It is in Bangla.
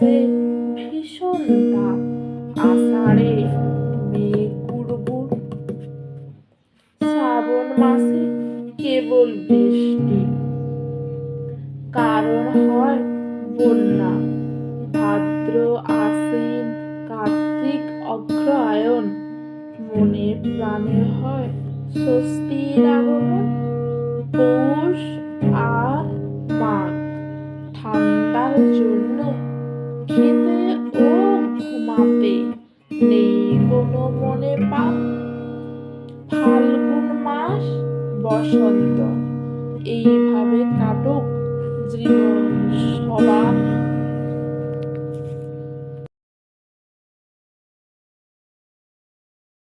মাসে ভীষণ তাপ, আষাঢ়ে মেঘ গুড়গুড়, শ্রাবণ মাসে কেবল বৃষ্টি, কারণ হয় বন্যা, ভাদ্র আশ্বিন কার্তিক অগ্রহায়ণ মনে প্রাণে হয় স্বস্তির আগমন। পৌষ আর মাঘ ঠান্ডার জন্য খেতে ও ঘুমাতে নেই কোনো মনে পাপ। ফাল্গুন মাস বসন্ত, এইভাবে কাটুক জীবন সবার।